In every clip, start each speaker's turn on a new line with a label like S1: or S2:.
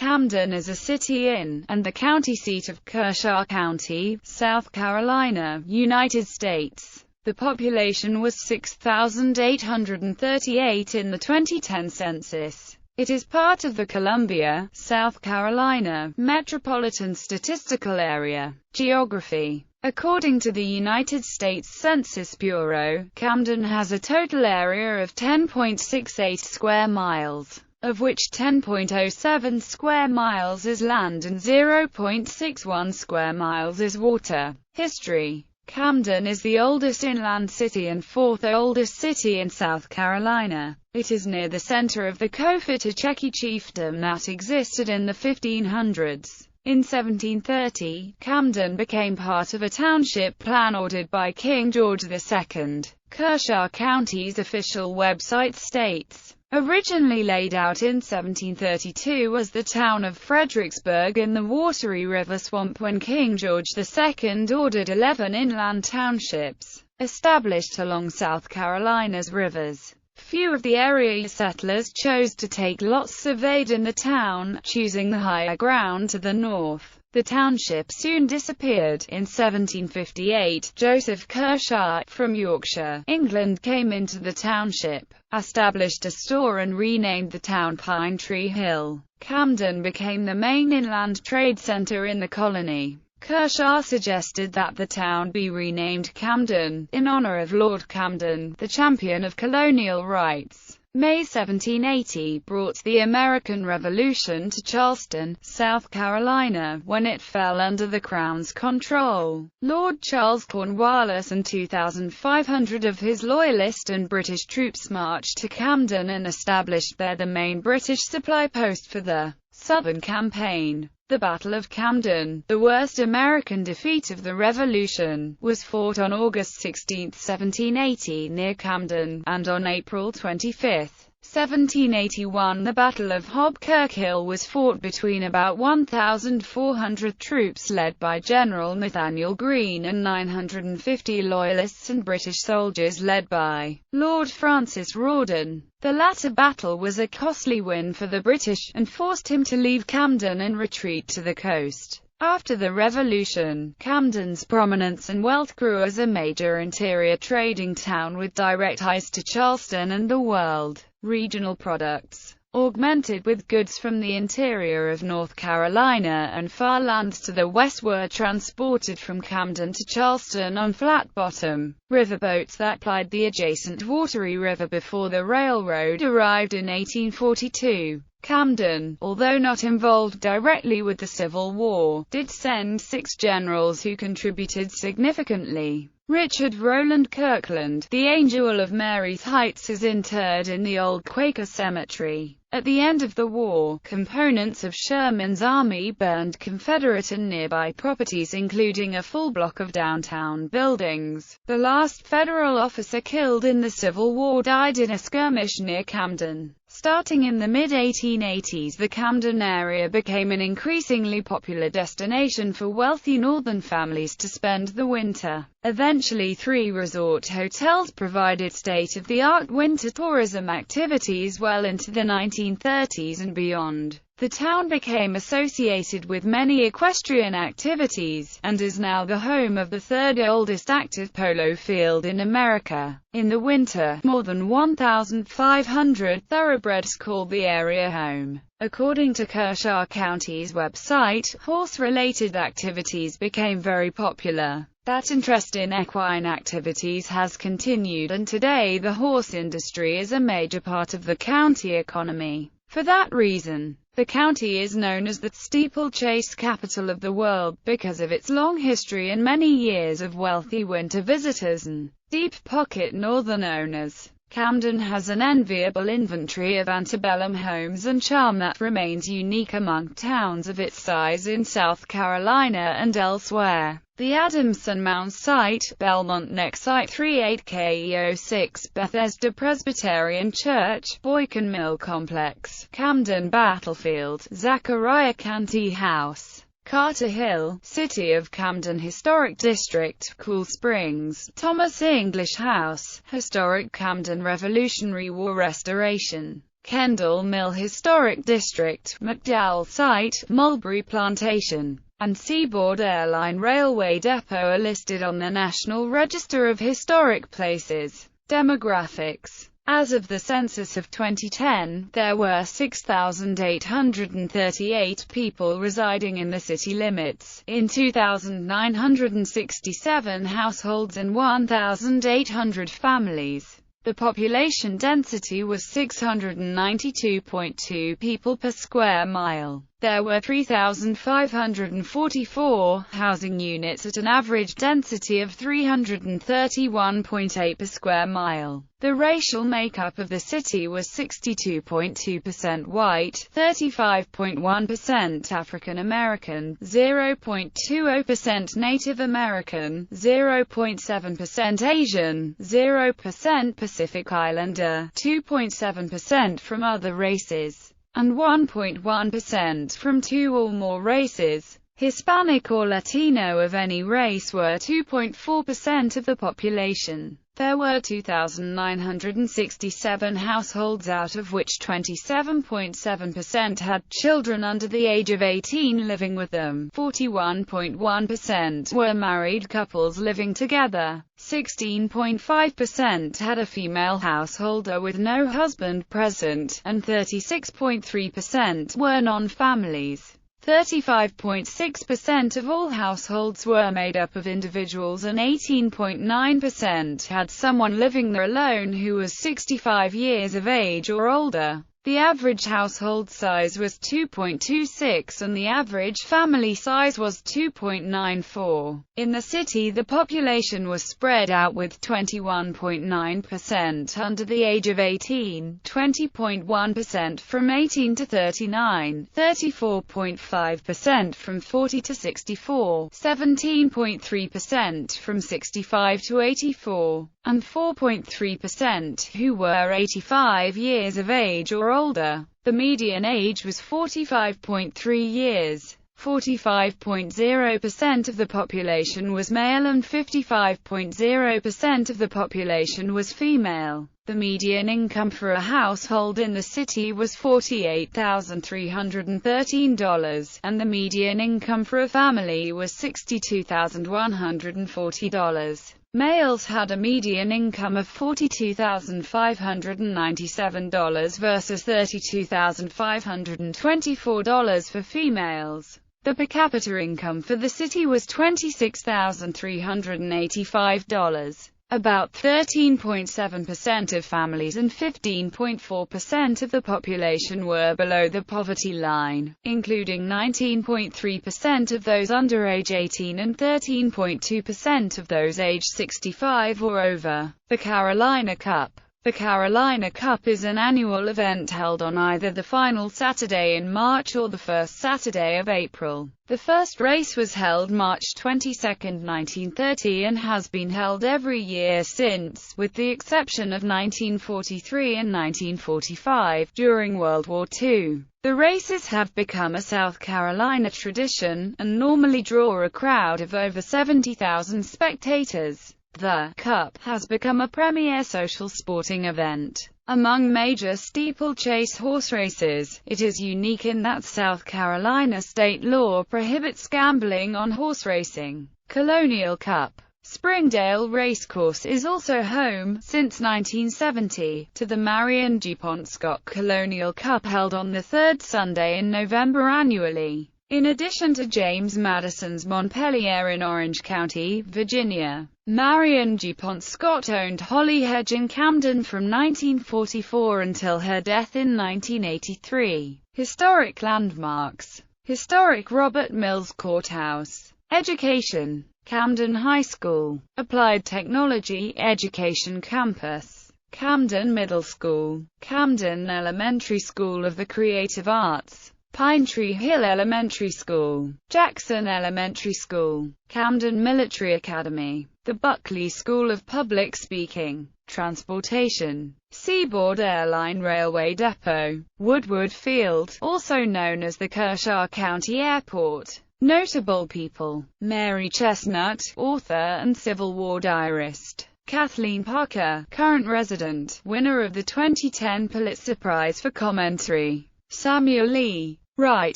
S1: Camden is a city in, and the county seat of Kershaw County, South Carolina, United States. The population was 6,838 in the 2010 census. It is part of the Columbia, South Carolina, Metropolitan Statistical Area. Geography. According to the United States Census Bureau, Camden has a total area of 10.68 square miles, of which 10.07 square miles is land and 0.61 square miles is water. History. Camden is the oldest inland city and fourth oldest city in South Carolina. It is near the center of the Coffee-to-Chequy chiefdom that existed in the 1500s. In 1730, Camden became part of a township plan ordered by King George II. Kershaw County's official website states, originally laid out in 1732 as the town of Fredericksburg in the watery river swamp when King George II ordered 11 inland townships established along South Carolina's rivers. Few of the area settlers chose to take lots surveyed in the town, choosing the higher ground to the north. The township soon disappeared. In 1758, Joseph Kershaw, from Yorkshire, England, came into the township, established a store and renamed the town Pine Tree Hill. Camden became the main inland trade center in the colony. Kershaw suggested that the town be renamed Camden, in honor of Lord Camden, the champion of colonial rights. May 1780 brought the American Revolution to Charleston, South Carolina, when it fell under the Crown's control. Lord Charles Cornwallis and 2,500 of his Loyalist and British troops marched to Camden and established there the main British supply post for the Southern Campaign. The Battle of Camden, the worst American defeat of the Revolution, was fought on August 16, 1780 near Camden, and on April 25, 1781 the Battle of Hobkirk Hill was fought between about 1,400 troops led by General Nathanael Greene and 950 Loyalists and British soldiers led by Lord Francis Rawdon. The latter battle was a costly win for the British, and forced him to leave Camden and retreat to the coast. After the Revolution, Camden's prominence and wealth grew as a major interior trading town with direct ties to Charleston and the world. Regional products, augmented with goods from the interior of North Carolina and far lands to the west, were transported from Camden to Charleston on flat-bottom riverboats that plied the adjacent watery river before the railroad arrived in 1842. Camden, although not involved directly with the Civil War, did send 6 generals who contributed significantly. Richard Rowland Kirkland, the Angel of Mary's Heights, is interred in the old Quaker cemetery. At the end of the war, components of Sherman's army burned Confederate and nearby properties, including a full block of downtown buildings. The last Federal officer killed in the Civil War died in a skirmish near Camden. Starting in the mid-1880s, the Camden area became an increasingly popular destination for wealthy northern families to spend the winter. Eventually 3 resort hotels provided state-of-the-art winter tourism activities well into the 1930s and beyond. The town became associated with many equestrian activities, and is now the home of the 3rd oldest active polo field in America. In the winter, more than 1,500 thoroughbreds called the area home. According to Kershaw County's website, horse-related activities became very popular. That interest in equine activities has continued, and today the horse industry is a major part of the county economy. For that reason, the county is known as the steeplechase capital of the world, because of its long history and many years of wealthy winter visitors and deep-pocket northern owners. Camden has an enviable inventory of antebellum homes and charm that remains unique among towns of its size in South Carolina and elsewhere. The Adamson Mound Site, Belmont Neck Site 38KE06, Bethesda Presbyterian Church, Boykin Mill Complex, Camden Battlefield, Zachariah Canty House, Carter Hill, City of Camden Historic District, Cool Springs, Thomas English House, Historic Camden Revolutionary War Restoration. Kendall Mill Historic District, McDowell Site, Mulberry Plantation, and Seaboard Airline Railway Depot are listed on the National Register of Historic Places. Demographics. As of the census of 2010, there were 6,838 people residing in the city limits, in 2,967 households and 1,800 families. The population density was 692.2 people per square mile. There were 3,544 housing units at an average density of 331.8 per square mile. The racial makeup of the city was 62.2% white, 35.1% African American, 0.20% Native American, 0.7% Asian, 0% Pacific Islander, 2.7% from other races, and 1.1% from two or more races. Hispanic or Latino of any race were 2.4% of the population. There were 2,967 households, out of which 27.7% had children under the age of 18 living with them, 41.1% were married couples living together, 16.5% had a female householder with no husband present, and 36.3% were non-families. 35.6% of all households were made up of individuals, and 18.9% had someone living there alone who was 65 years of age or older. The average household size was 2.26 and the average family size was 2.94. In the city, the population was spread out, with 21.9% under the age of 18, 20.1% from 18 to 39, 34.5% from 40 to 64, 17.3% from 65 to 84, and 4.3% who were 85 years of age or older. The median age was 45.3 years. 45.0% of the population was male and 55.0% of the population was female. The median income for a household in the city was $48,313, and the median income for a family was $62,140. Males had a median income of $42,597 versus $32,524 for females. The per capita income for the city was $26,385. About 13.7% of families and 15.4% of the population were below the poverty line, including 19.3% of those under age 18 and 13.2% of those age 65 or over. The Carolina Cup. The Carolina Cup is an annual event held on either the final Saturday in March or the first Saturday of April. The first race was held March 22, 1930 and has been held every year since, with the exception of 1943 and 1945, during World War II. The races have become a South Carolina tradition, and normally draw a crowd of over 70,000 spectators. The Cup has become a premier social sporting event. Among major steeplechase horse races, it is unique in that South Carolina state law prohibits gambling on horse racing. Colonial Cup. Springdale Racecourse is also home, since 1970, to the Marion DuPont Scott Colonial Cup, held on the third Sunday in November annually. In addition to James Madison's Montpelier in Orange County, Virginia, Marion DuPont Scott owned Holly Hedge in Camden from 1944 until her death in 1983. Historic landmarks. Historic Robert Mills Courthouse. Education. Camden High School. Applied Technology Education Campus. Camden Middle School. Camden Elementary School of the Creative Arts. Pine Tree Hill Elementary School. Jackson Elementary School. Camden Military Academy. The Buckley School of Public Speaking. Transportation. Seaboard Airline Railway Depot. Woodward Field, also known as the Kershaw County Airport. Notable people: Mary Chestnut, author and Civil War diarist. Kathleen Parker, current resident, winner of the 2010 Pulitzer Prize for Commentary. Samuel Lee Wright,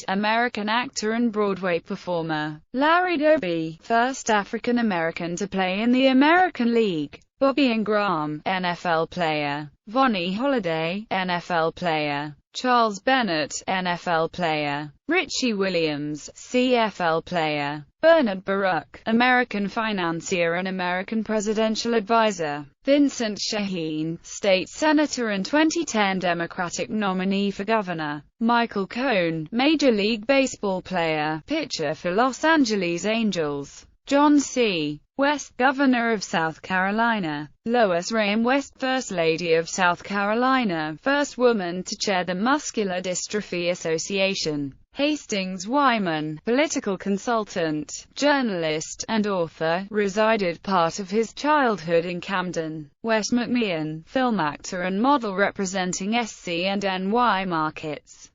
S1: American actor and Broadway performer. Larry Doby, first African-American to play in the American League. Bobby Ingram, NFL player. Vonnie Holliday, NFL player. Charles Bennett, NFL player. Richie Williams, CFL player. Bernard Baruch, American financier and American presidential advisor. Vincent Shaheen, state senator and 2010 Democratic nominee for governor. Michael Cohn, Major League Baseball player, pitcher for Los Angeles Angels. John C. West, Governor of South Carolina. Lois Rame West, First Lady of South Carolina, first woman to chair the Muscular Dystrophy Association. Hastings Wyman, political consultant, journalist, and author, resided part of his childhood in Camden. Wes McMahon, film actor and model representing SC and NY markets.